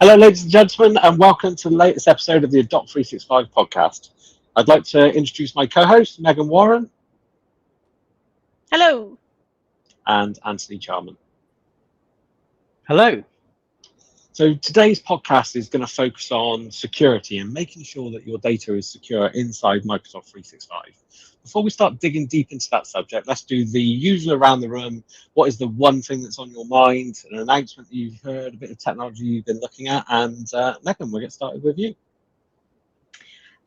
Hello, ladies and gentlemen, and welcome to the latest episode of the Adopt 365 podcast. I'd like to introduce my co-host, Megan Warren. Hello. And Anthony Charman. Hello. So today's podcast is going to focus on security and making sure that your data is secure inside Microsoft 365. Before we start digging deep into that subject, let's do the usual around the room. What is the one thing that's on your mind, an announcement that you've heard, a bit of technology you've been looking at? And Megan, we'll get started with you.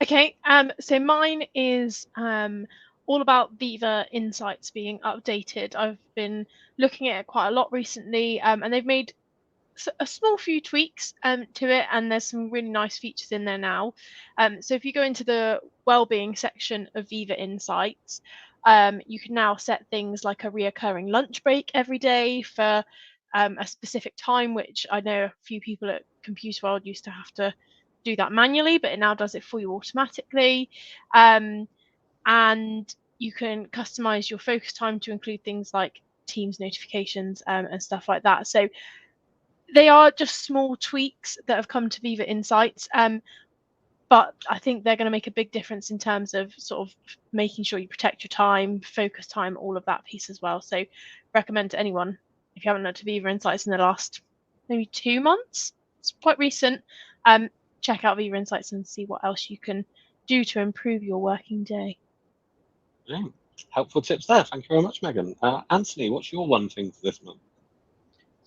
Okay, so mine is all about Viva Insights being updated. I've been looking at it quite a lot recently, and they've made a small few tweaks to it, and there's some really nice features in there now. So if you go into the wellbeing section of Viva Insights, you can now set things like a reoccurring lunch break every day for a specific time, which I know a few people at Computer World used to have to do that manually, but it now does it for you automatically. And you can customize your focus time to include things like Teams notifications and stuff like that. So they are just small tweaks that have come to Viva Insights, but I think they're going to make a big difference in terms of sort of making sure you protect your time, focus time, all of that piece as well. So recommend to anyone, if you haven't looked at Viva Insights in the last maybe 2 months, it's quite recent, check out Viva Insights and see what else you can do to improve your working day. Yeah, helpful tips there. Thank you very much, Megan. Anthony, what's your one thing for this month?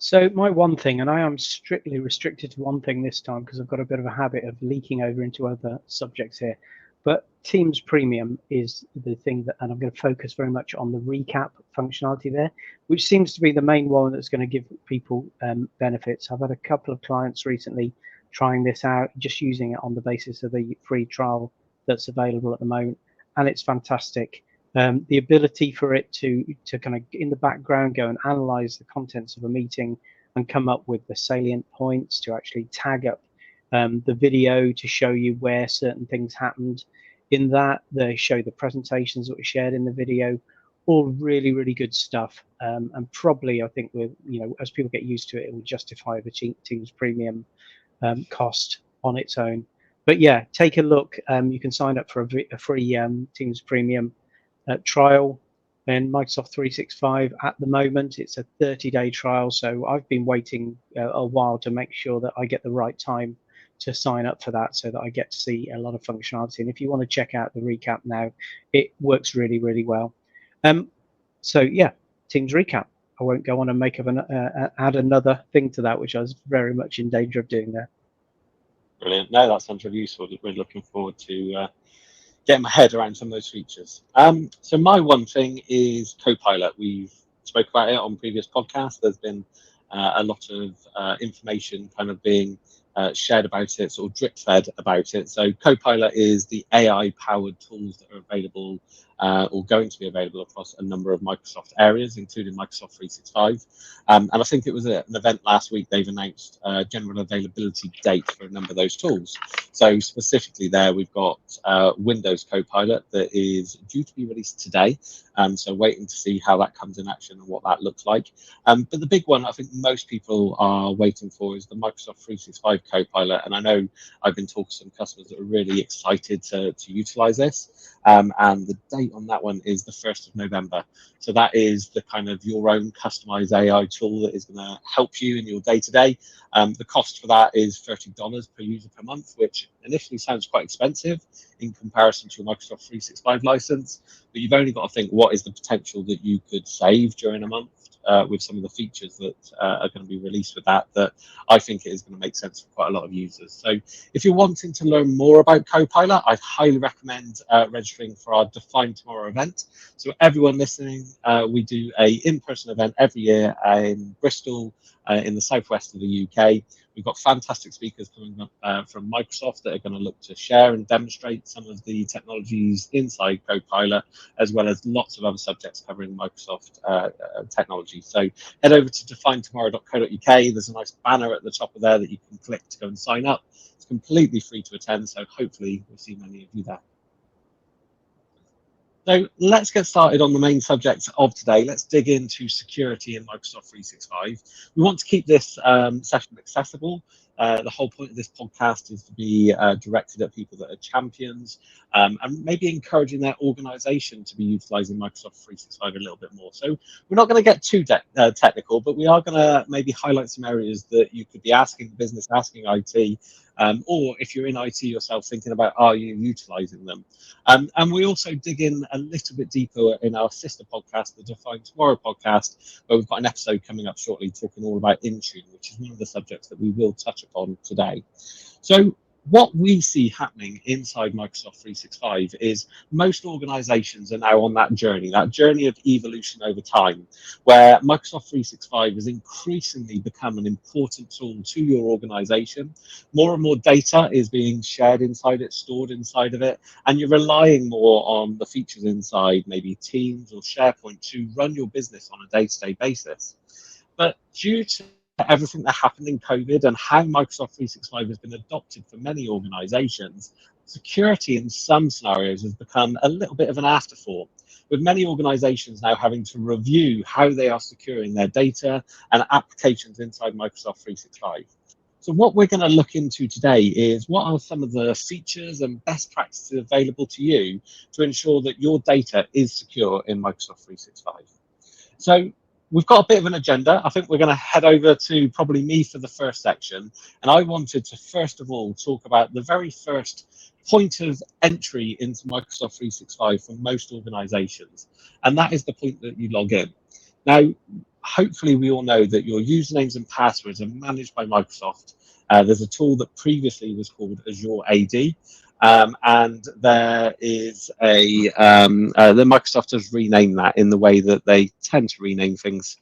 So my one thing, and I am strictly restricted to one thing this time because I've got a bit of a habit of leaking over into other subjects here, but Teams Premium is the thing that, and I'm going to focus very much on the recap functionality there, which seems to be the main one that's going to give people benefits. I've had a couple of clients recently trying this out, just using it on the basis of the free trial that's available at the moment, and it's fantastic. The ability for it to kind of in the background go and analyze the contents of a meeting and come up with the salient points, to actually tag up the video to show you where certain things happened in that. They show the presentations that were shared in the video, all really, really good stuff. And probably, I think, with, as people get used to it, it will justify the Teams Premium cost on its own. But yeah, take a look. You can sign up for a free Teams Premium trial in Microsoft 365 at the moment. It's a 30-day trial, so I've been waiting a while to make sure that I get the right time to sign up for that, so that I get to see a lot of functionality. And if you want to check out the recap now, it works really, really well. So yeah, Teams Recap. I won't go on and make add another thing to that, which I was very much in danger of doing there. Brilliant. No, that sounds really useful. We're looking forward to getting my head around some of those features. So my one thing is CoPilot. We've spoke about it on previous podcasts. There's been a lot of information kind of being shared about it, sort of drip fed about it. So CoPilot is the AI-powered tools that are available or going to be available across a number of Microsoft areas, including Microsoft 365. And I think it was an event last week, they've announced general availability date for a number of those tools. So specifically there, we've got Windows Copilot that is due to be released today. So waiting to see how that comes in action and what that looks like. But the big one I think most people are waiting for is the Microsoft 365 Copilot. And I know I've been talking to some customers that are really excited to utilize this. And the date on that one is the 1st of November. So that is the kind of your own customized AI tool that is going to help you in your day-to-day. The cost for that is $30 per user per month, which initially sounds quite expensive in comparison to your Microsoft 365 license. But you've only got to think, what is the potential that you could save during a month with some of the features that are going to be released with that I think it is going to make sense for quite a lot of users. So if you're wanting to learn more about CoPilot, I highly recommend registering for our Define Tomorrow event. So everyone listening, we do a in-person event every year in Bristol, in the southwest of the UK. We've got fantastic speakers coming up from Microsoft that are going to look to share and demonstrate some of the technologies inside CoPilot, as well as lots of other subjects covering Microsoft technology. So head over to definetomorrow.co.uk. There's a nice banner at the top of there that you can click to go and sign up. It's completely free to attend, so hopefully we'll see many of you there. So let's get started on the main subject of today. Let's dig into security in Microsoft 365. We want to keep this session accessible The whole point of this podcast is to be directed at people that are champions, and maybe encouraging their organization to be utilizing Microsoft 365 a little bit more. So we're not going to get too technical, but we are going to maybe highlight some areas that you could be asking the business, asking IT, or if you're in IT yourself, thinking about, are you utilizing them? And we also dig in a little bit deeper in our sister podcast, the Define Tomorrow podcast, where we've got an episode coming up shortly talking all about Intune, which is one of the subjects that we will touch upon today. So what we see happening inside Microsoft 365 is most organizations are now on that journey of evolution over time, where Microsoft 365 has increasingly become an important tool to your organization. More and more data is being shared inside it, stored inside of it, and you're relying more on the features inside maybe Teams or SharePoint to run your business on a day-to-day basis. But due to everything that happened in COVID and how Microsoft 365 has been adopted for many organizations, security in some scenarios has become a little bit of an afterthought, with many organizations now having to review how they are securing their data and applications inside Microsoft 365. So what we're going to look into today is what are some of the features and best practices available to you to ensure that your data is secure in Microsoft 365. So we've got a bit of an agenda. I think we're going to head over to probably me for the first section. And I wanted to first of all talk about the very first point of entry into Microsoft 365 for most organizations. And that is the point that you log in. Now, hopefully we all know that your usernames and passwords are managed by Microsoft. There's a tool that previously was called Azure AD. And there is the Microsoft has renamed that in the way that they tend to rename things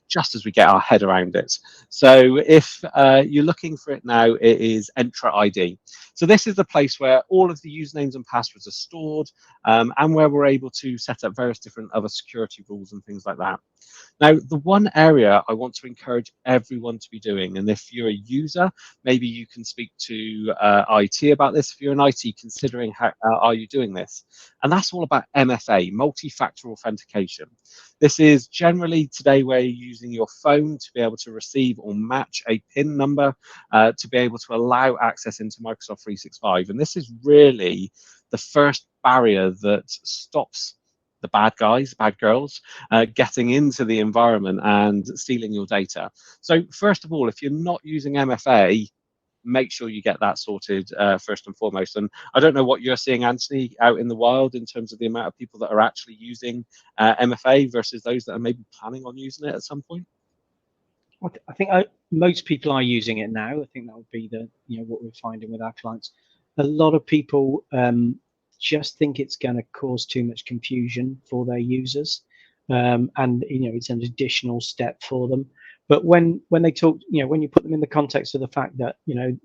just as we get our head around it. So if you're looking for it now, it is Entra ID. So this is the place where all of the usernames and passwords are stored, and where we're able to set up various different other security rules and things like that. Now, the one area I want to encourage everyone to be doing, and if you're a user, maybe you can speak to IT about this. If you're an IT, considering how are you doing this? And that's all about MFA, multi-factor authentication. This is generally today where you're using your phone to be able to receive or match a PIN number to be able to allow access into Microsoft 365. And this is really the first barrier that stops the bad guys, bad girls, getting into the environment and stealing your data. So first of all, if you're not using MFA, make sure you get that sorted first and foremost. And I don't know what you're seeing, Anthony, out in the wild in terms of the amount of people that are actually using MFA versus those that are maybe planning on using it at some point. I think most people are using it now. I think that would be what we're finding with our clients. A lot of people just think it's going to cause too much confusion for their users, and it's an additional step for them. But when they talk, when you put them in the context of the fact that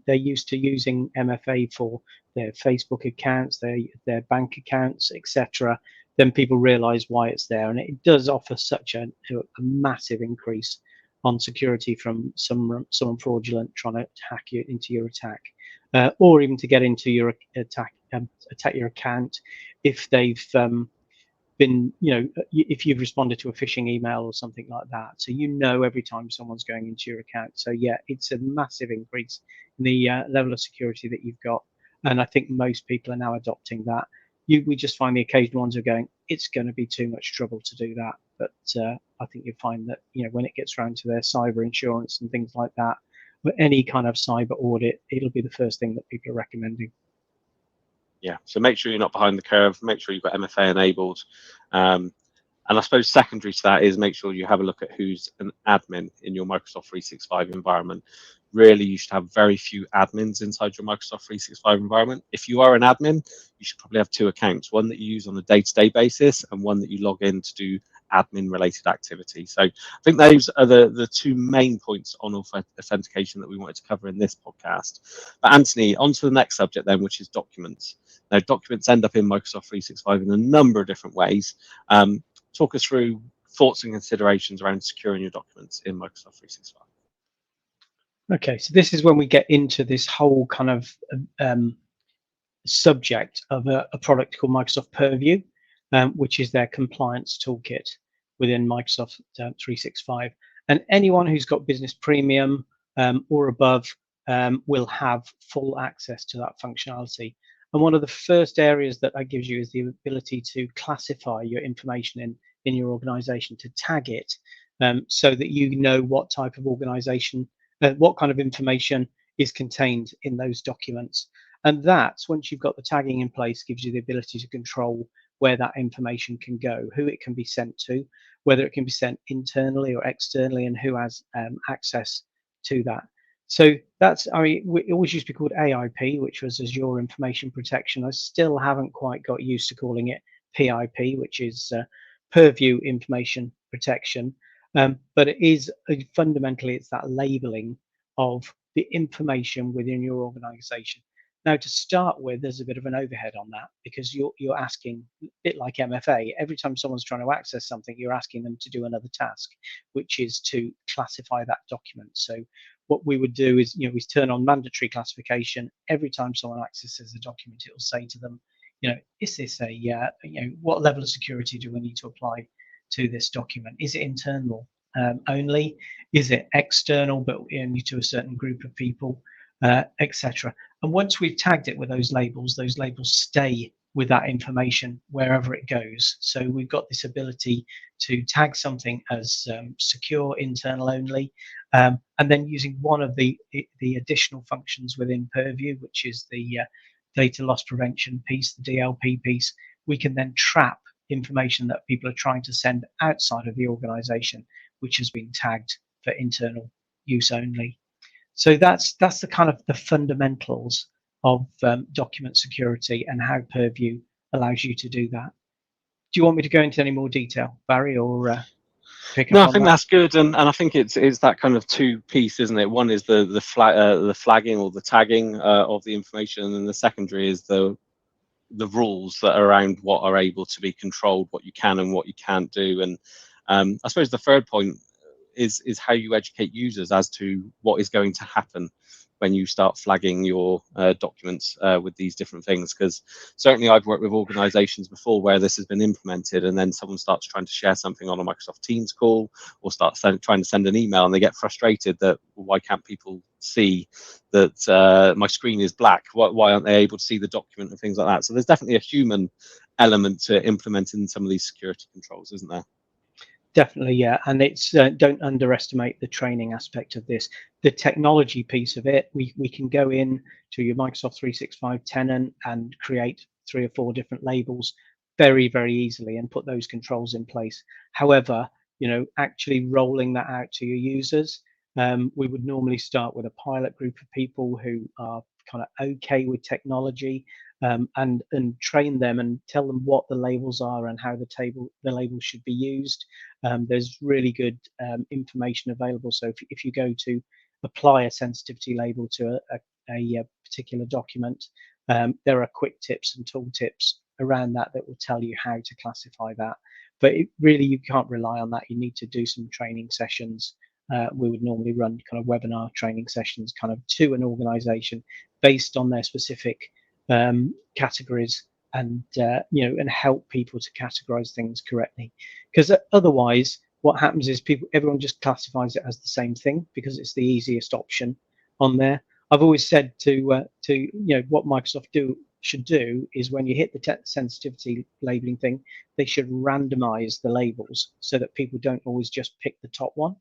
they're used to using MFA for their Facebook accounts, their bank accounts, etc., then people realise why it's there, and it does offer such a massive increase on security from someone fraudulent trying to hack you into your attack, or even to get into your attack your account if they've been, if you've responded to a phishing email or something like that. So every time someone's going into your account. So yeah, it's a massive increase in the level of security that you've got, and I think most people are now adopting that. We just find the occasional ones are going, it's going to be too much trouble to do that. But I think you find that when it gets around to their cyber insurance and things like that, or any kind of cyber audit, it'll be the first thing that people are recommending. Yeah, so make sure you're not behind the curve. Make sure you've got MFA enabled. And I suppose secondary to that is make sure you have a look at who's an admin in your Microsoft 365 environment. Really, you should have very few admins inside your Microsoft 365 environment. If you are an admin, you should probably have two accounts, one that you use on a day-to-day basis and one that you log in to do admin-related activity. So I think those are the two main points on authentication that we wanted to cover in this podcast. But Anthony, on to the next subject then, which is documents. Now, documents end up in Microsoft 365 in a number of different ways. Talk us through thoughts and considerations around securing your documents in Microsoft 365. Okay, so this is when we get into this whole kind of subject of a product called Microsoft Purview, which is their compliance toolkit within Microsoft 365. And anyone who's got Business Premium or above will have full access to that functionality. And one of the first areas that gives you is the ability to classify your information in your organization, to tag it, so that you know what type of organization, what kind of information is contained in those documents. And that's, once you've got the tagging in place, gives you the ability to control where that information can go, who it can be sent to, whether it can be sent internally or externally, and who has access to that. So that's, I mean, it always used to be called AIP, which was Azure Information Protection. I still haven't quite got used to calling it PIP, which is Purview Information Protection. But it is fundamentally, it's that labeling of the information within your organization. Now, to start with, there's a bit of an overhead on that, because you're asking, a bit like MFA, every time someone's trying to access something, you're asking them to do another task, which is to classify that document. So what we would do is, we turn on mandatory classification. Every time someone accesses a document, it will say to them, is this what level of security do we need to apply to this document? Is it internal only? Is it external, but only to a certain group of people, etc. And once we've tagged it with those labels stay with that information wherever it goes. So we've got this ability to tag something as secure, internal only, and then using one of the additional functions within Purview, which is the data loss prevention piece, the DLP piece, we can then trap information that people are trying to send outside of the organization, which has been tagged for internal use only. So that's the kind of the fundamentals of document security and how Purview allows you to do that. Do you want me to go into any more detail, Barry, or pick up on that? No, I think that's good, and I think it's that kind of two piece, isn't it? One is the flagging or the tagging of the information, and then the secondary is the rules that are around what are able to be controlled, what you can and what you can't do. And I suppose the third point is how you educate users as to what is going to happen when you start flagging your documents with these different things. Because certainly I've worked with organizations before where this has been implemented, and then someone starts trying to share something on a Microsoft Teams call, or trying to send an email, and they get frustrated that, well, why can't people see that my screen is black? Why aren't they able to see the document and things like that? So there's definitely a human element to implementing some of these security controls, isn't there? Definitely, yeah. And it's don't underestimate the training aspect of this. The technology piece of it, we can go in to your Microsoft 365 tenant and create 3 or 4 different labels very, very easily and put those controls in place. However, actually rolling that out to your users, we would normally start with a pilot group of people who are kind of okay with technology, and train them and tell them what the labels are and how the labels should be used. There's really good information available. So if you go to apply a sensitivity label to a particular document, there are quick tips and tool tips around that will tell you how to classify that. But really, you can't rely on that. You need to do some training sessions. We would normally run kind of webinar training sessions kind of to an organization based on their specific categories, and and help people to categorize things correctly. Because otherwise, what happens is everyone just classifies it as the same thing because it's the easiest option on there. I've always said to what Microsoft should do is, when you hit the sensitivity labeling thing, they should randomize the labels so that people don't always just pick the top one.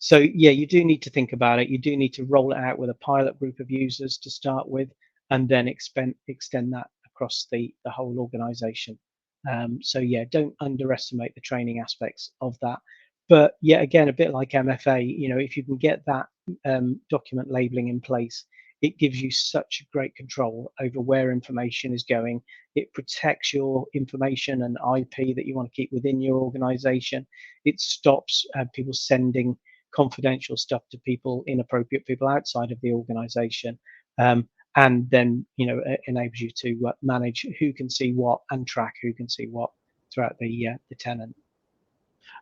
So yeah, you do need to think about it. You do need to roll it out with a pilot group of users to start with, and then extend that across the whole organization. So yeah, don't underestimate the training aspects of that. But yeah, again, a bit like MFA, if you can get that document labeling in place, it gives you such great control over where information is going. It protects your information and IP that you want to keep within your organization. It stops people sending confidential stuff to inappropriate people outside of the organization. And then enables you to manage who can see what and track who can see what throughout the tenant.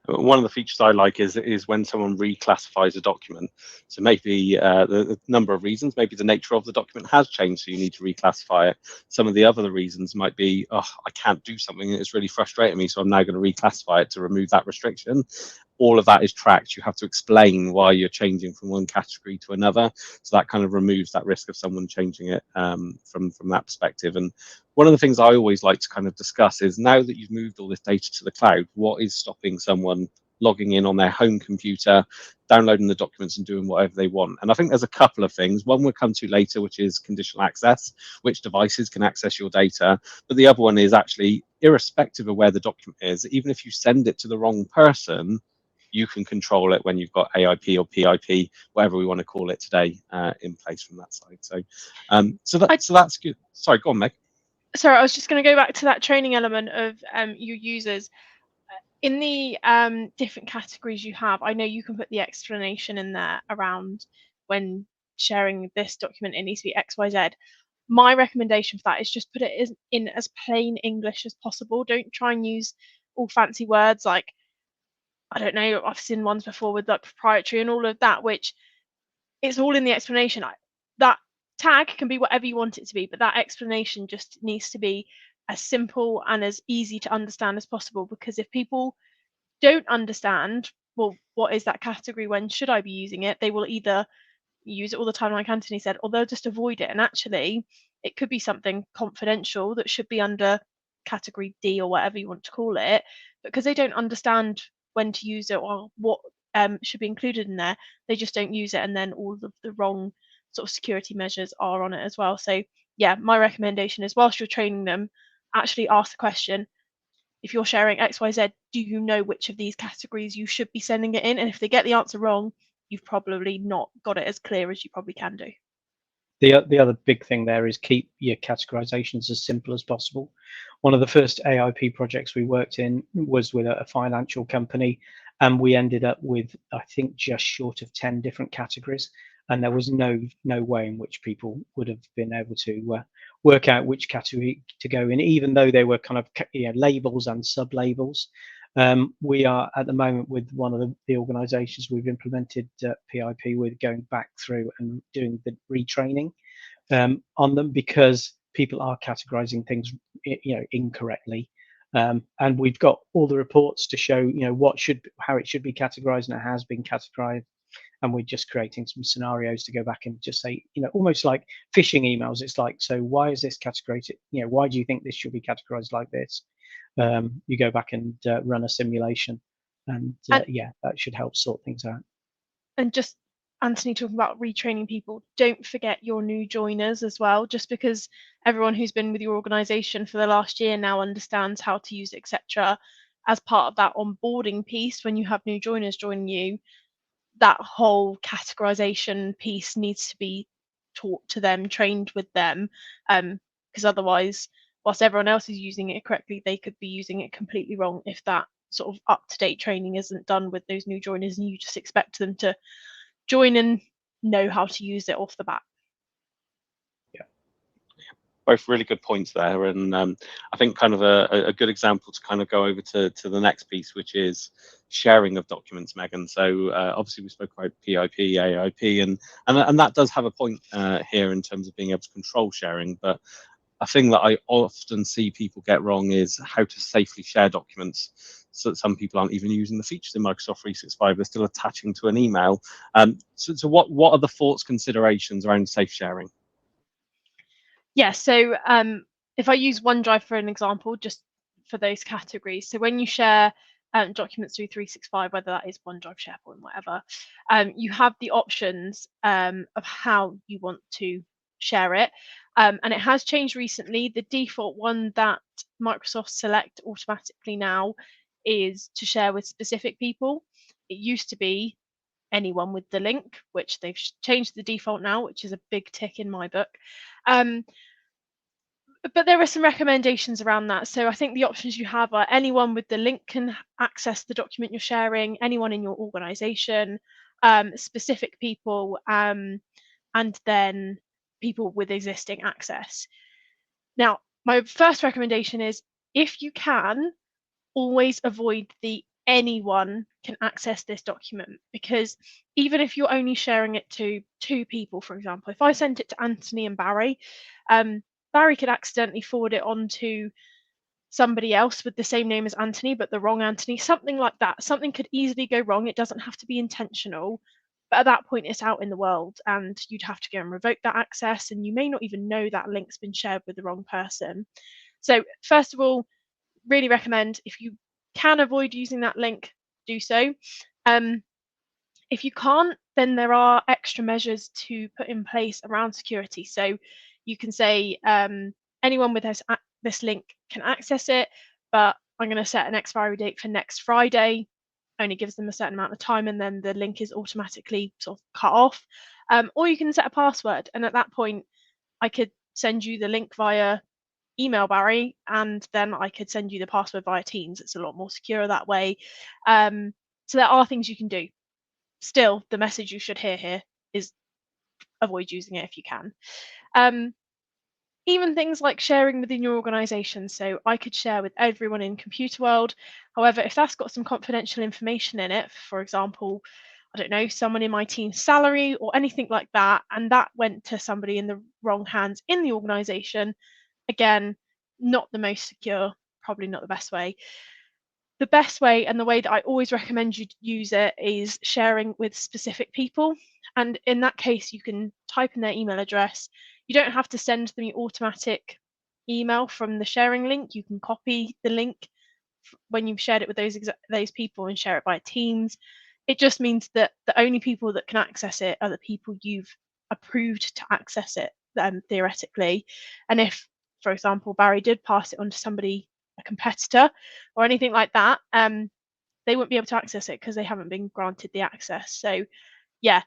One of the features I like is when someone reclassifies a document. So maybe the number of reasons, maybe the nature of the document has changed, so you need to reclassify it. Some of the other reasons might be, I can't do something, and it's really frustrating me, so I'm now going to reclassify it to remove that restriction. all of that is tracked. You have to explain why you're changing from one category to another. So that kind of removes that risk of someone changing it from that perspective. And one of the things I always like to kind of discuss is, now that you've moved all this data to the cloud, what is stopping someone logging in on their home computer, downloading the documents and doing whatever they want? And I think there's a couple of things. One we'll come to later, which is conditional access, which devices can access your data. But the other one is actually, irrespective of where the document is, even if you send it to the wrong person, you can control it when you've got AIP or PIP, whatever we want to call it today, in place from that side. So that's good. Sorry, go on, Meg. Sorry, I was just going to go back to that training element of your users. In the different categories you have, I know you can put the explanation in there around when sharing this document, it needs to be XYZ. My recommendation for that is just put it in as plain English as possible. Don't try and use all fancy words like, I don't know, I've seen ones before with like proprietary and all of that, which it's all in the explanation. That tag can be whatever you want it to be, but that explanation just needs to be as simple and as easy to understand as possible, because if people don't understand, well, what is that category, when should I be using it, they will either use it all the time like Anthony said, or they'll just avoid it. And actually it could be something confidential that should be under category D or whatever you want to call it, because they don't understand when to use it or what should be included in there, they just don't use it, and then all of the wrong sort of security measures are on it as well. So yeah, my recommendation is, whilst you're training them, actually ask the question, if you're sharing XYZ, do you know which of these categories you should be sending it in? And if they get the answer wrong, you've probably not got it as clear as you probably can do. The other big thing there is keep your categorizations as simple as possible. One of the first AIP projects we worked in was with a financial company, and we ended up with, I think, just short of 10 different categories, and there was no way in which people would have been able to work out which category to go in, even though they were kind of, you know, labels and sub-labels. We are at the moment with one of the organizations we've implemented PIP, we're going back through and doing the retraining on them, because people are categorizing things, you know, incorrectly. And we've got all the reports to show, you know, how it should be categorized, and it has been categorized. And we're just creating some scenarios to go back and just say, you know, almost like phishing emails. It's like, so why is this categorized? You know, why do you think this should be categorized like this? You go back and run a simulation, and yeah, that should help sort things out. And just Anthony talking about retraining people, don't forget your new joiners as well. Just because everyone who's been with your organization for the last year now understands how to use it, etc., as part of that onboarding piece, when you have new joiners joining you, that whole categorization piece needs to be taught to them, trained with them, because otherwise, whilst everyone else is using it correctly, they could be using it completely wrong if that sort of up-to-date training isn't done with those new joiners, and you just expect them to join and know how to use it off the bat. Yeah, both really good points there, and I think kind of a good example to kind of go over to the next piece, which is sharing of documents, Megan. So obviously we spoke about PIP, AIP, and that does have a point here in terms of being able to control sharing. But a thing that I often see people get wrong is how to safely share documents. So some people aren't even using the features in Microsoft 365; they're still attaching to an email. So what are the thoughts, considerations around safe sharing? Yeah, so if I use OneDrive for an example, just for those categories, so when you share documents through 365, whether that is OneDrive, SharePoint, whatever, you have the options of how you want to share it. And it has changed recently. The default one that Microsoft select automatically now is to share with specific people. It used to be anyone with the link, which they've changed the default now, which is a big tick in my book. But there are some recommendations around that. So I think the options you have are anyone with the link can access the document you're sharing, anyone in your organization, specific people, and then people with existing access. Now, my first recommendation is, if you can, always avoid the anyone can access this document, because even if you're only sharing it to 2 people, for example, if I sent it to Anthony and Barry, Barry could accidentally forward it on to somebody else with the same name as Anthony, but the wrong Anthony, something like that. Something could easily go wrong. It doesn't have to be intentional. But at that point, it's out in the world and you'd have to go and revoke that access. And you may not even know that link's been shared with the wrong person. So first of all, really recommend, if you can avoid using that link, do so. If you can't, then there are extra measures to put in place around security. So you can say anyone with this link can access it, but I'm going to set an expiry date for next Friday. Only gives them a certain amount of time, and then the link is automatically sort of cut off. Or you can set a password, and at that point, I could send you the link via email, Barry, and then I could send you the password via Teams. It's a lot more secure that way. So there are things you can do. Still, the message you should hear here is avoid using it if you can. Even things like sharing within your organization. So I could share with everyone in Computer World. However, if that's got some confidential information in it, for example, I don't know, someone in my team's salary or anything like that, and that went to somebody in the wrong hands in the organization, again, not the most secure, probably not the best way. The best way, and the way that I always recommend you use it, is sharing with specific people. And in that case, you can type in their email address. You don't have to send them the automatic email from the sharing link. You can copy the link when you've shared it with those people and share it by Teams. It just means that the only people that can access it are the people you've approved to access it, theoretically. And if, for example, Barry did pass it on to somebody, a competitor or anything like that, they won't be able to access it because they haven't been granted the access. So yeah,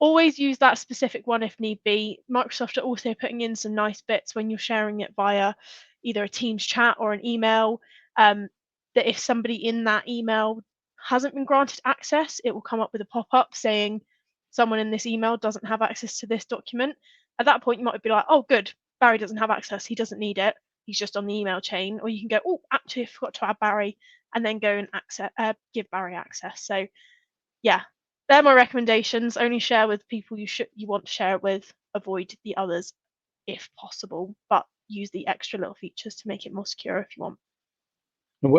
always use that specific one if need be. Microsoft are also putting in some nice bits when you're sharing it via either a Teams chat or an email, that if somebody in that email hasn't been granted access, it will come up with a pop-up saying someone in this email doesn't have access to this document. At that point, you might be like, oh, good, Barry doesn't have access. He doesn't need it. He's just on the email chain. Or you can go, oh, actually, I forgot to add Barry, and then go and give Barry access. So yeah, they're my recommendations. Only share with people you want to share it with. Avoid the others if possible, but use the extra little features to make it more secure if you want.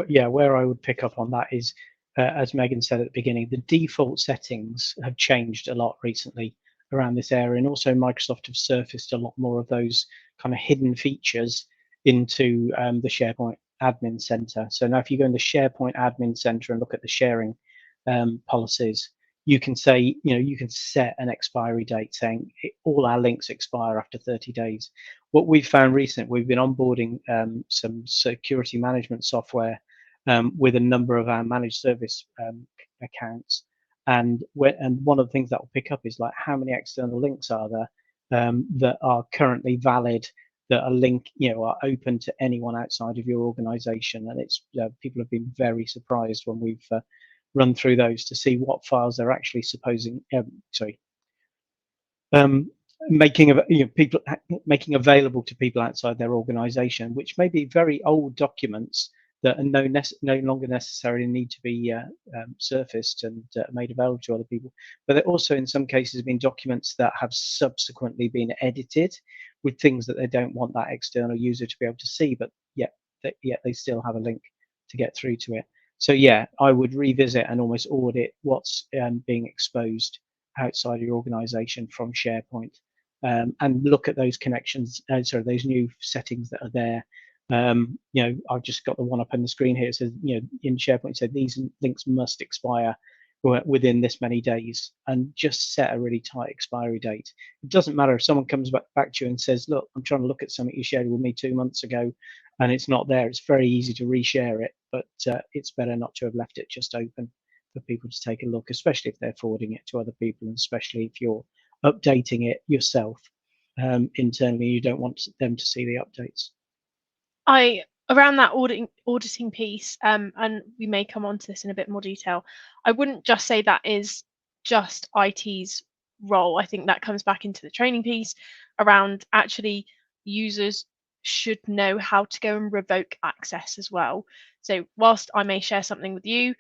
Yeah, where I would pick up on that is, as Megan said at the beginning, the default settings have changed a lot recently around this area, and also Microsoft have surfaced a lot more of those kind of hidden features into the SharePoint Admin Center. So now if you go in the SharePoint Admin Center and look at the sharing policies, you can say, you can set an expiry date saying all our links expire after 30 days. What we've found recently, we've been onboarding some security management software with a number of our managed service accounts. And one of the things that will pick up is like how many external links are there that are currently valid, that are are open to anyone outside of your organization. And it's people have been very surprised when we've run through those to see what files they're actually making available to people outside their organization, which may be very old documents that are no longer necessarily need to be surfaced and made available to other people. But there also, in some cases, have been documents that have subsequently been edited with things that they don't want that external user to be able to see, but yet they still have a link to get through to it. So yeah, I would revisit and almost audit what's being exposed outside of your organization from SharePoint, and look at those connections, those new settings that are there. I've just got the one up on the screen here. It says, in SharePoint, it said these links must expire within this many days, and just set a really tight expiry date. It doesn't matter if someone comes back to you and says, look, I'm trying to look at something you shared with me 2 months ago and it's not there. It's very easy to reshare it, but it's better not to have left it just open for people to take a look, especially if they're forwarding it to other people, and especially if you're updating it yourself internally. You don't want them to see the updates. Around that auditing piece, and we may come on to this in a bit more detail, I wouldn't just say that is just IT's role. I think that comes back into the training piece around actually users should know how to go and revoke access as well. So whilst I may share something with you,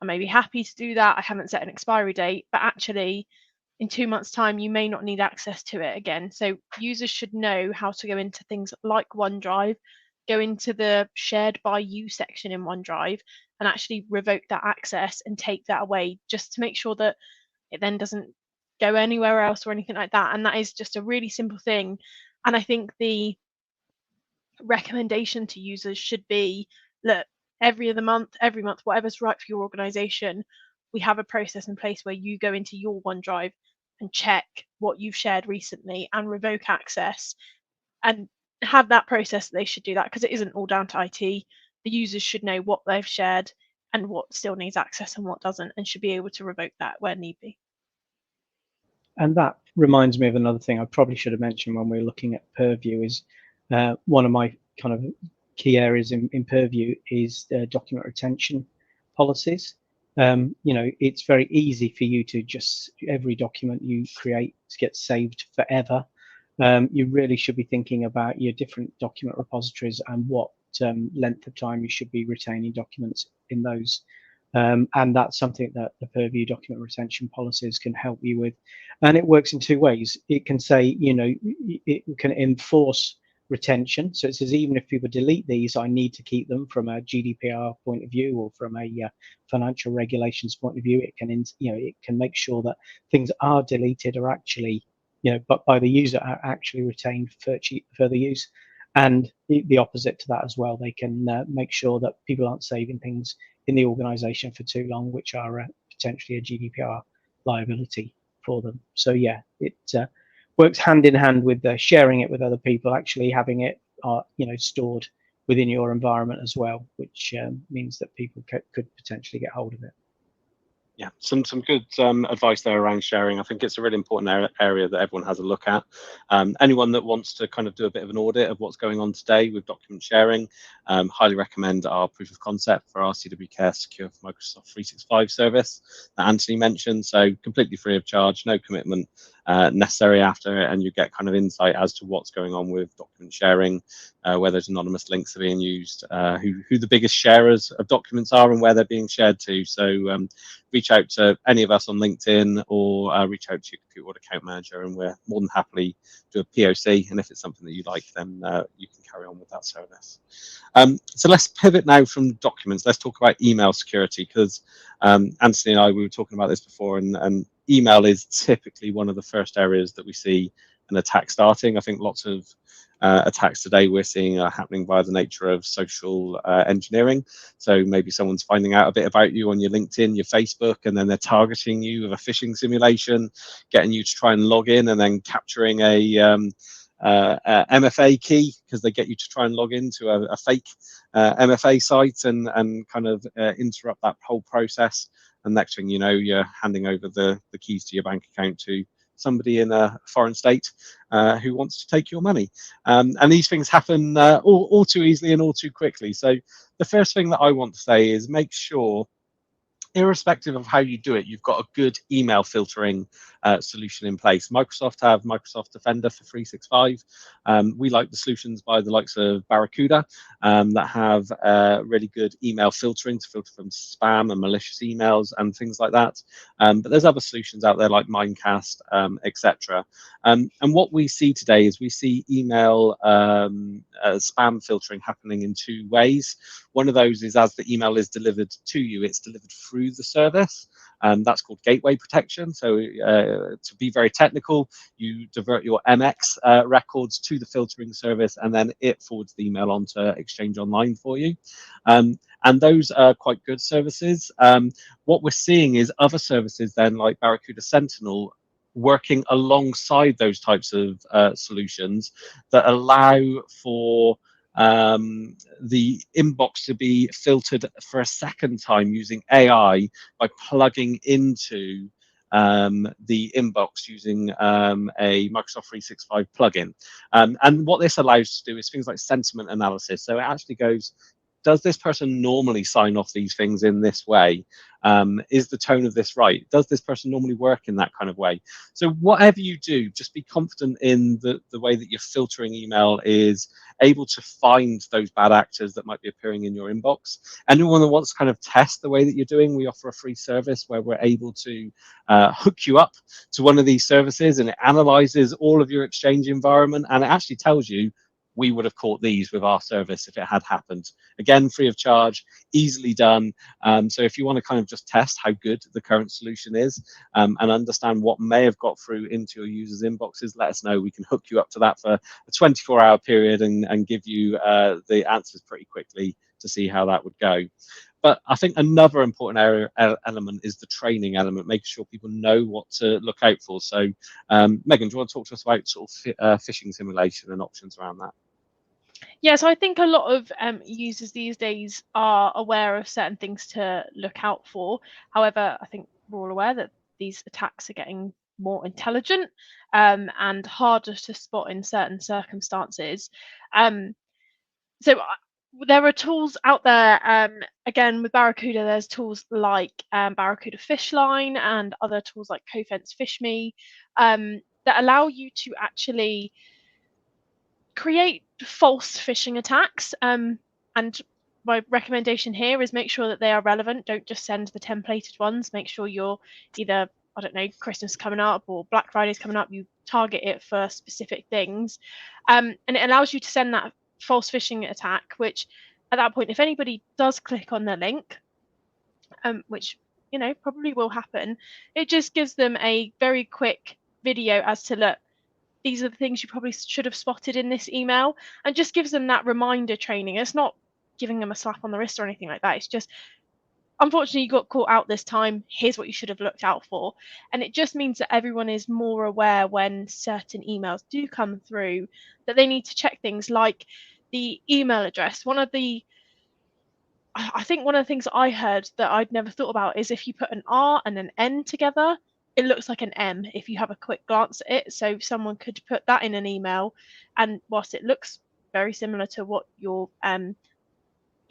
I may be happy to do that. I haven't set an expiry date, but actually in 2 months' time, you may not need access to it again. So users should know how to go into things like OneDrive, go into the shared by you section in OneDrive and actually revoke that access and take that away, just to make sure that it then doesn't go anywhere else or anything like that. And that is just a really simple thing. And I think the recommendation to users should be, look, every month, whatever's right for your organization, we have a process in place where you go into your OneDrive and check what you've shared recently and revoke access, and have that process. They should do that, because it isn't all down to IT. The users should know what they've shared and what still needs access and what doesn't, and should be able to revoke that where need be. And that reminds me of another thing I probably should have mentioned when we were looking at Purview. Is one of my kind of key areas in Purview is document retention policies. It's very easy for you to just, every document you create gets saved forever. You really should be thinking about your different document repositories and what length of time you should be retaining documents in those. And that's something that the Purview document retention policies can help you with. And it works in two ways. It can say, it can enforce retention. So it says, even if people delete these, I need to keep them from a GDPR point of view or from a financial regulations point of view. It can, it can make sure that things are deleted or actually, but by the user are actually retained for further use. And the opposite to that as well. They can make sure that people aren't saving things in the organization for too long, which are potentially a GDPR liability for them. So yeah, it works hand in hand with sharing it with other people, actually having it stored within your environment as well, which means that people could potentially get hold of it. Yeah, some good advice there around sharing. I think it's a really important area that everyone has a look at. Anyone that wants to kind of do a bit of an audit of what's going on today with document sharing, highly recommend our proof of concept for our CW Care Secure for Microsoft 365 service that Anthony mentioned. So completely free of charge, no commitment necessary after it, and you get kind of insight as to what's going on with document sharing, where those anonymous links are being used, who the biggest sharers of documents are, and where they're being shared to. So reach out to any of us on LinkedIn, or reach out to your Computer Audit account manager, and we're more than happily do a POC. And if it's something that you like, then you can carry on with that service. So let's pivot now from documents. Let's talk about email security, because Anthony and I, we were talking about this before, and email is typically one of the first areas that we see an attack starting. I think lots of attacks today we're seeing are happening by the nature of social engineering. So maybe someone's finding out a bit about you on your LinkedIn, your Facebook, and then they're targeting you with a phishing simulation, getting you to try and log in, and then capturing a MFA key, because they get you to try and log into a fake MFA site and kind of interrupt that whole process. And next thing you know, you're handing over the keys to your bank account to somebody in a foreign state who wants to take your money. And these things happen all too easily and all too quickly. So the first thing that I want to say is make sure, irrespective of how you do it, you've got a good email filtering solution in place. Microsoft have Microsoft Defender for 365. We like the solutions by the likes of Barracuda that have really good email filtering to filter from spam and malicious emails and things like that. But there's other solutions out there like Mimecast, etc. And what we see today is we see email spam filtering happening in two ways. One of those is, as the email is delivered to you, it's delivered through the service. That's called gateway protection. So to be very technical, you divert your MX records to the filtering service, and then it forwards the email onto Exchange Online for you. And those are quite good services. What we're seeing is other services then, like Barracuda Sentinel, working alongside those types of solutions that allow for the inbox to be filtered for a second time using AI by plugging into the inbox using a Microsoft 365 plugin. And what this allows to do is things like sentiment analysis. So it actually goes, does this person normally sign off these things in this way? Is the tone of this right? Does this person normally work in that kind of way? So whatever you do, just be confident in the way that you're filtering email is able to find those bad actors that might be appearing in your inbox. Anyone that wants to kind of test the way that you're doing, we offer a free service where we're able to hook you up to one of these services, and it analyzes all of your Exchange environment, and it actually tells you we would have caught these with our service if it had happened. Again, free of charge, easily done. So if you want to kind of just test how good the current solution is, and understand what may have got through into your users' inboxes, let us know. We can hook you up to that for a 24-hour period and give you the answers pretty quickly to see how that would go. But I think another important element is the training element, making sure people know what to look out for. So, Megan, do you want to talk to us about sort of phishing simulation and options around that? Yeah, so I think a lot of users these days are aware of certain things to look out for. However, I think we're all aware that these attacks are getting more intelligent and harder to spot in certain circumstances. So there are tools out there. Again, with Barracuda, there's tools like Barracuda Fishline and other tools like Cofense FishMe that allow you to actually create false phishing attacks. And my recommendation here is make sure that they are relevant. Don't just send the templated ones. Make sure you're either, I don't know, Christmas coming up or Black Friday's coming up. You target it for specific things. And it allows you to send that false phishing attack, which at that point, if anybody does click on the link, which probably will happen, it just gives them a very quick video as to, look, these are the things you probably should have spotted in this email, and just gives them that reminder training. It's not giving them a slap on the wrist or anything like that. It's just, unfortunately, you got caught out this time. Here's what you should have looked out for. And it just means that everyone is more aware when certain emails do come through that they need to check things like the email address. I think one of the things I heard that I'd never thought about is if you put an R and an N together, it looks like an M if you have a quick glance at it. So someone could put that in an email, and whilst it looks very similar to what your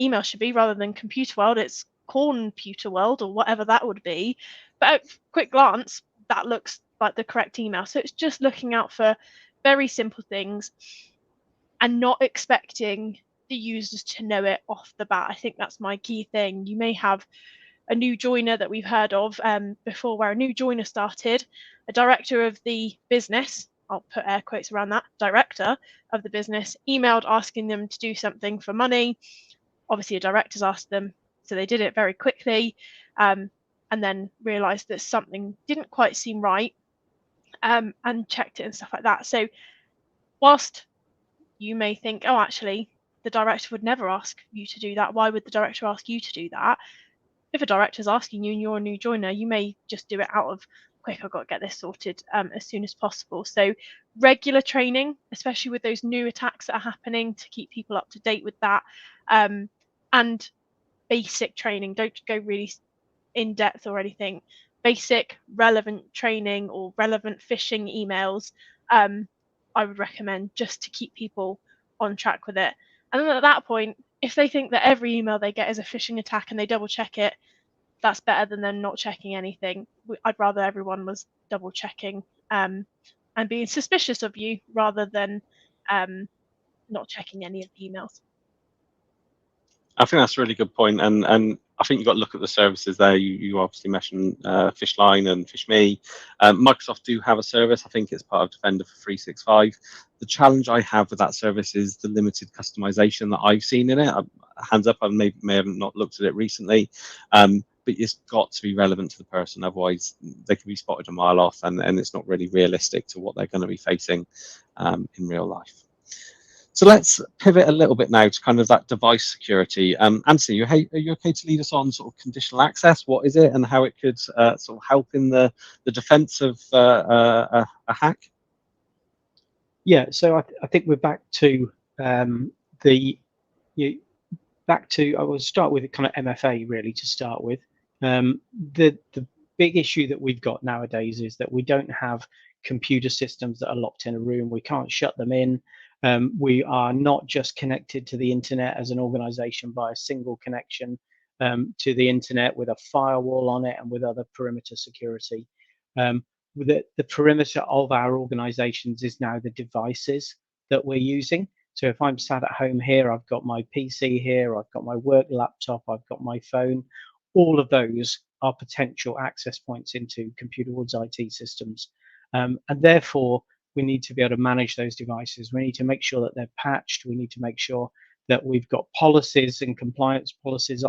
email should be, rather than Computer World, it's Computer World or whatever that would be. But at quick glance, that looks like the correct email. So it's just looking out for very simple things and not expecting the users to know it off the bat. I think that's my key thing. You may have a new joiner that we've heard of before, where a new joiner started, a director of the business, I'll put air quotes around that, director of the business, emailed asking them to do something for money. Obviously, a director's asked them, so they did it very quickly, and then realised that something didn't quite seem right, and checked it and stuff like that. So whilst you may think, oh, actually, the director would never ask you to do that. Why would the director ask you to do that? If a director's asking you and you're a new joiner, you may just do it out of, quick, I've got to get this sorted as soon as possible. So regular training, especially with those new attacks that are happening, to keep people up to date with that. And basic training. Don't go really in depth or anything. Basic, relevant training or relevant phishing emails, I would recommend, just to keep people on track with it. And then at that point, if they think that every email they get is a phishing attack and they double check it, that's better than them not checking anything. I'd rather everyone was double checking and being suspicious of you rather than not checking any of the emails. I think that's a really good point, and I think you've got to look at the services there. You obviously mentioned Fishline and FishMe. Microsoft do have a service. I think it's part of Defender for 365. The challenge I have with that service is the limited customization that I've seen in it. Hands up, I may have not looked at it recently, but it's got to be relevant to the person. Otherwise, they can be spotted a mile off, and it's not really realistic to what they're going to be facing in real life. So let's pivot a little bit now to kind of that device security. Anthony, are you okay to lead us on sort of conditional access? What is it and how it could sort of help in the defense of a hack? Yeah, so I think we're back to I will start with kind of MFA really to start with. The big issue that we've got nowadays is that we don't have computer systems that are locked in a room. We can't shut them in. We are not just connected to the internet as an organization by a single connection to the internet with a firewall on it and with other perimeter security. The perimeter of our organizations is now the devices that we're using. So if I'm sat at home here, I've got my PC here, I've got my work laptop, I've got my phone. All of those are potential access points into Computer World's IT systems. And therefore, we need to be able to manage those devices. We need to make sure that they're patched. We need to make sure that we've got policies and compliance policies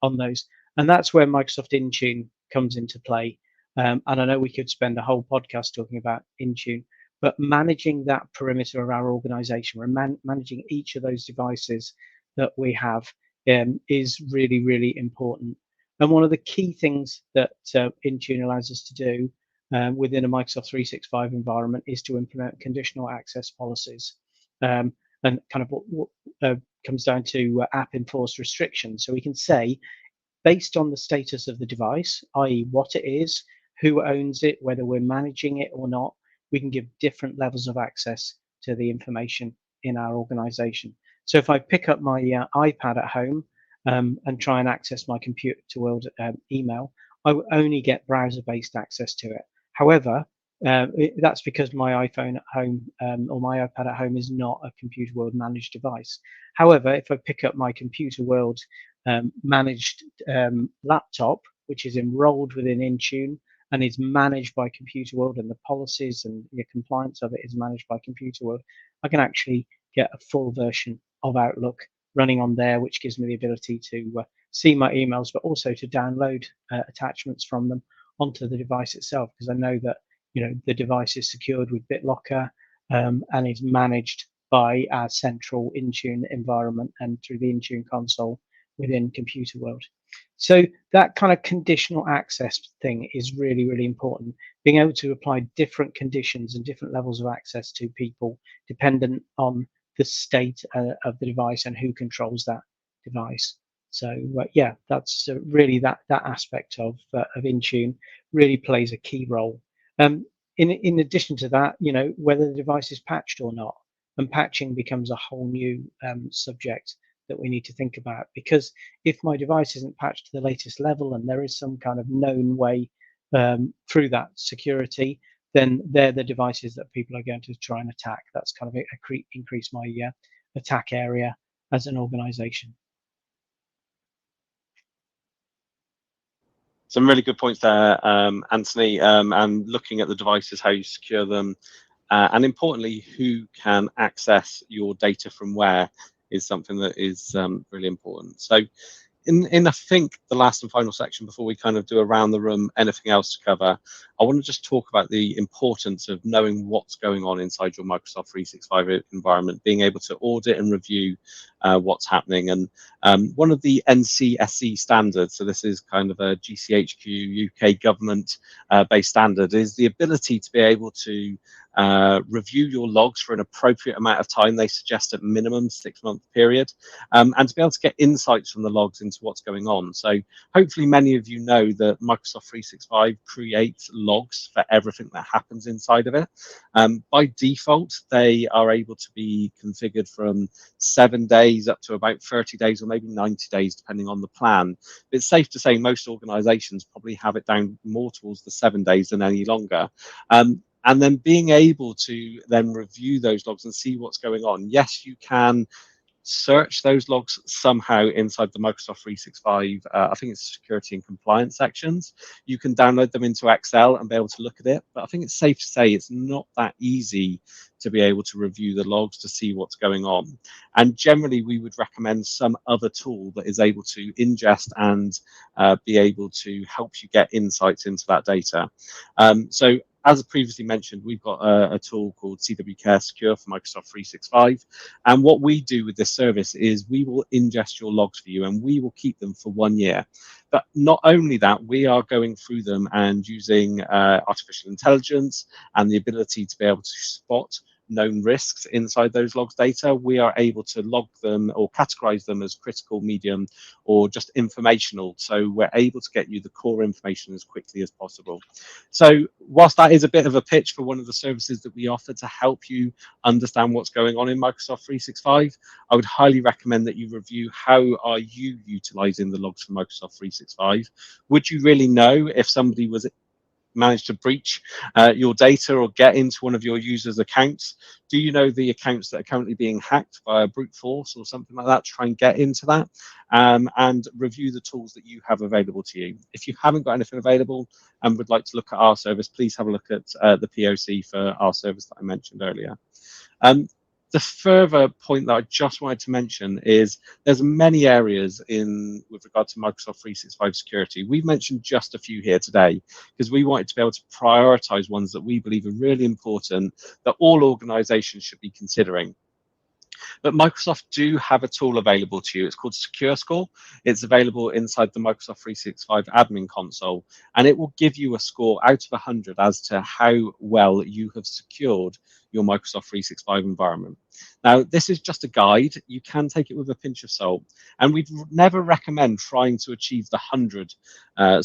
on those. And that's where Microsoft Intune comes into play. And I know we could spend a whole podcast talking about Intune, but managing that perimeter of our organization, managing each of those devices that we have is really, really important. And one of the key things that Intune allows us to do within a Microsoft 365 environment is to implement conditional access policies. And kind of what comes down to app enforced restrictions. So we can say, based on the status of the device, i.e. what it is, who owns it, whether we're managing it or not, we can give different levels of access to the information in our organization. So if I pick up my iPad at home and try and access my computer to world email, I will only get browser-based access to it. However, that's because my iPhone at home or my iPad at home is not a Computer World managed device. However, if I pick up my Computer World managed laptop, which is enrolled within Intune and is managed by Computer World, and the policies and the compliance of it is managed by Computer World, I can actually get a full version of Outlook running on there, which gives me the ability to see my emails, but also to download attachments from them onto the device itself, because I know that the device is secured with BitLocker and is managed by our central Intune environment and through the Intune console within Computer World. So that kind of conditional access thing is really, really important. Being able to apply different conditions and different levels of access to people dependent on the state of the device and who controls that device. So yeah, that's really that aspect of Intune really plays a key role. In addition to that, whether the device is patched or not, and patching becomes a whole new subject that we need to think about, because if my device isn't patched to the latest level and there is some kind of known way through that security, then they're the devices that people are going to try and attack. That's kind of increase my attack area as an organization. Some really good points there, Anthony, and looking at the devices, how you secure them, and importantly, who can access your data from where is something that is really important. So in I think the last and final section before we kind of do around the room, anything else to cover, I want to just talk about the importance of knowing what's going on inside your Microsoft 365 environment, being able to audit and review what's happening. And one of the NCSE standards, so this is kind of a GCHQ UK government based standard, is the ability to be able to review your logs for an appropriate amount of time. They suggest a minimum 6-month period, and to be able to get insights from the logs into what's going on. So hopefully many of you know that Microsoft 365 creates logs for everything that happens inside of it. By default, they are able to be configured from 7 days up to about 30 days or maybe 90 days, depending on the plan. But it's safe to say most organizations probably have it down more towards the 7 days than any longer. And then being able to then review those logs and see what's going on. Yes, you can search those logs somehow inside the Microsoft 365, I think it's security and compliance sections. You can download them into Excel and be able to look at it. But I think it's safe to say it's not that easy to be able to review the logs to see what's going on. And generally, we would recommend some other tool that is able to ingest and be able to help you get insights into that data. So as previously mentioned, we've got a tool called CW Care Secure for Microsoft 365. And what we do with this service is we will ingest your logs for you and we will keep them for 1 year. But not only that, we are going through them and using artificial intelligence and the ability to be able to spot known risks inside those logs data. We are able to log them or categorize them as critical, medium, or just informational. So we're able to get you the core information as quickly as possible. So whilst that is a bit of a pitch for one of the services that we offer to help you understand what's going on in Microsoft 365, I would highly recommend that you review how are you utilizing the logs from Microsoft 365. Would you really know if somebody was managed to breach your data or get into one of your users' accounts? Do you know the accounts that are currently being hacked by a brute force or something like that? Try and get into that and review the tools that you have available to you. If you haven't got anything available and would like to look at our service, please have a look at the POC for our service that I mentioned earlier. The further point that I just wanted to mention is there's many areas with regard to Microsoft 365 security. We've mentioned just a few here today because we wanted to be able to prioritize ones that we believe are really important that all organizations should be considering. But Microsoft do have a tool available to you. It's called Secure Score. It's available inside the Microsoft 365 admin console, and it will give you a score out of 100 as to how well you have secured your Microsoft 365 environment. Now, this is just a guide. You can take it with a pinch of salt, and we'd never recommend trying to achieve the 100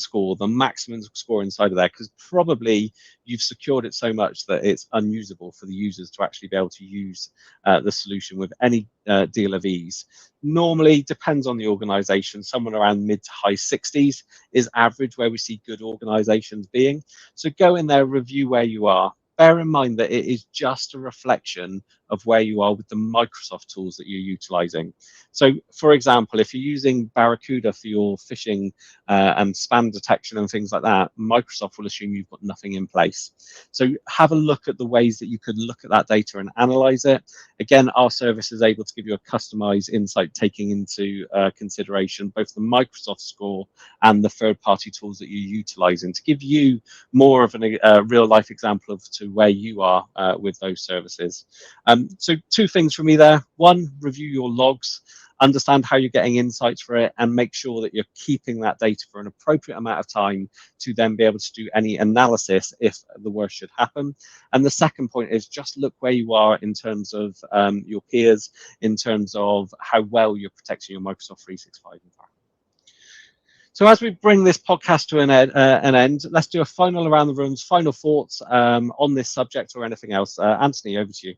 score, the maximum score inside of there, because probably you've secured it so much that it's unusable for the users to actually be able to use the solution with any deal of ease. Normally, depends on the organization, someone around mid to high 60s is average where we see good organizations being. So go in there, review where you are. Bear in mind that it is just a reflection of where you are with the Microsoft tools that you're utilizing. So, for example, if you're using Barracuda for your phishing and spam detection and things like that, Microsoft will assume you've got nothing in place. So have a look at the ways that you could look at that data and analyze it. Again, our service is able to give you a customized insight, taking into consideration both the Microsoft score and the third-party tools that you're utilizing to give you more of a real-life example of to where you are with those services. So 2 things from me there. 1, review your logs, understand how you're getting insights for it, and make sure that you're keeping that data for an appropriate amount of time to then be able to do any analysis if the worst should happen. And the second point is just look where you are in terms of your peers, in terms of how well you're protecting your Microsoft 365 environment. So as we bring this podcast to an end, let's do a final around the rooms, final thoughts on this subject or anything else. Anthony, over to you.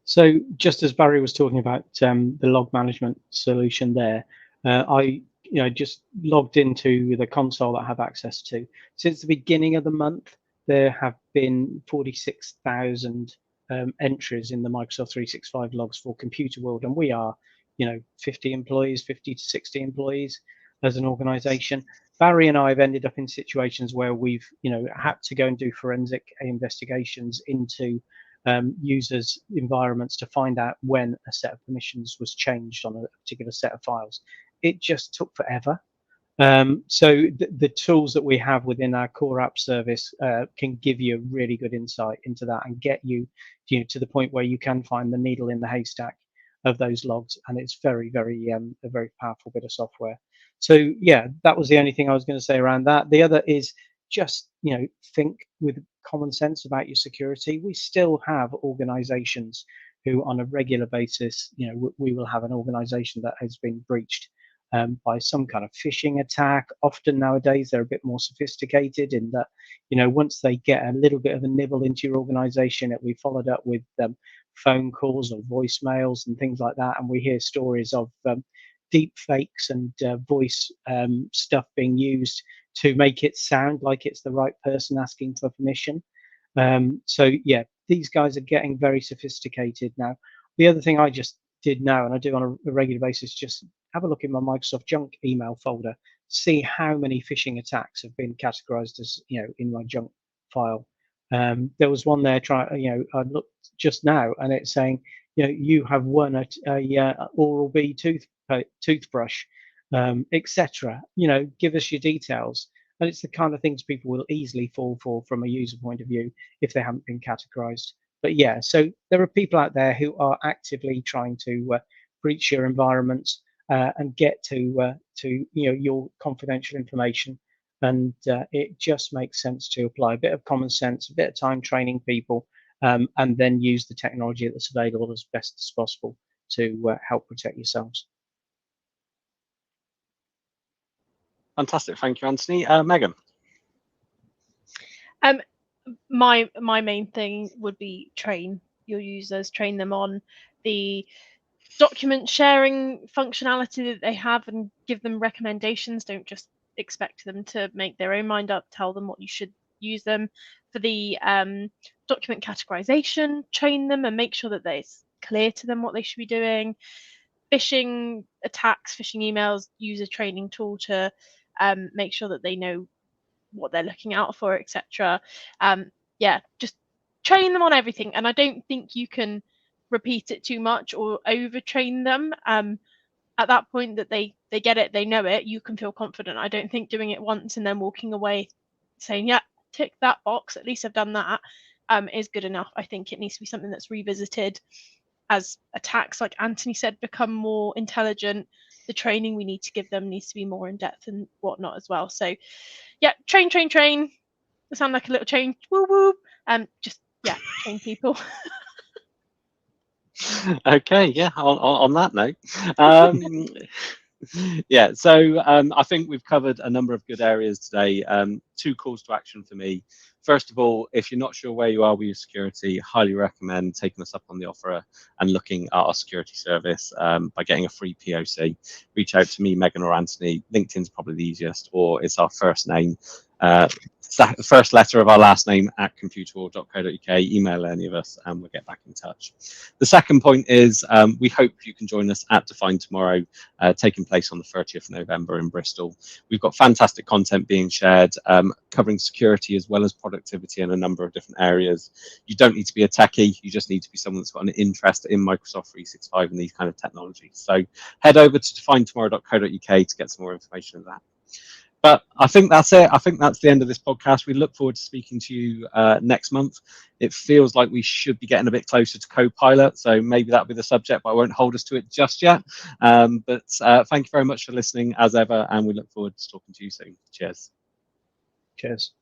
So just as Barry was talking about the log management solution there, I just logged into the console that I have access to. Since the beginning of the month, there have been 46,000 entries in the Microsoft 365 logs for Computer World, and we are 50 employees, 50 to 60 employees as an organization. Barry and I have ended up in situations where we've had to go and do forensic investigations into users' environments to find out when a set of permissions was changed on a particular set of files. It just took forever. So the tools that we have within our core app service can give you a really good insight into that and get you, to the point where you can find the needle in the haystack of those logs, and it's very, very a very powerful bit of software. So yeah, that was the only thing I was going to say around that. The other is just think with common sense about your security. We still have organizations who on a regular basis, we will have an organization that has been breached by some kind of phishing attack. Often nowadays they're a bit more sophisticated in that, once they get a little bit of a nibble into your organization, it will be followed up with phone calls or voicemails and things like that. And we hear stories of deep fakes and voice stuff being used to make it sound like it's the right person asking for permission. So yeah, these guys are getting very sophisticated now. The other thing I just did now, and I do on a regular basis, just have a look in my Microsoft junk email folder, see how many phishing attacks have been categorized as in my junk file. There was one there. I looked just now, and it's saying you have won a Oral-B toothbrush, etc. Give us your details. And it's the kind of things people will easily fall for from a user point of view if they haven't been categorized. But yeah, so there are people out there who are actively trying to breach your environments and get to your confidential information. And it just makes sense to apply a bit of common sense, a bit of time training people, and then use the technology that's available as best as possible to help protect yourselves. Fantastic, thank you, Anthony. Megan. My main thing would be train your users, train them on the document sharing functionality that they have, and give them recommendations. Don't just expect them to make their own mind up, tell them what you should use them. For the document categorization, train them and make sure that it's clear to them what they should be doing. Phishing attacks, phishing emails, use a training tool to make sure that they know what they're looking out for, etc. Yeah, just train them on everything. And I don't think you can repeat it too much or overtrain them. At that point that they get it, they know it, you can feel confident. I don't think doing it once and then walking away saying, yeah, tick that box, at least I've done that, is good enough. I think it needs to be something that's revisited as attacks, like Anthony said, become more intelligent. The training we need to give them needs to be more in depth and whatnot as well. So yeah, train. I sound like a little train. Woo woo. Just yeah, train people. Okay, yeah, on that note. Yeah, so I think we've covered a number of good areas today. 2 calls to action for me. First of all, if you're not sure where you are with your security, highly recommend taking us up on the offer and looking at our security service by getting a free POC. Reach out to me, Megan, or Anthony. LinkedIn's probably the easiest, or it's our first name. First letter of our last name at computerworld.co.uk. Email any of us and we'll get back in touch. The second point is we hope you can join us at Define Tomorrow, taking place on the 30th of November in Bristol. We've got fantastic content being shared, covering security as well as productivity in a number of different areas. You don't need to be a techie, you just need to be someone that's got an interest in Microsoft 365 and these kind of technologies. So head over to definetomorrow.co.uk to get some more information on that. But I think that's it. I think that's the end of this podcast. We look forward to speaking to you next month. It feels like we should be getting a bit closer to CoPilot, so maybe that'll be the subject, but I won't hold us to it just yet. But thank you very much for listening, as ever, and we look forward to talking to you soon. Cheers. Cheers.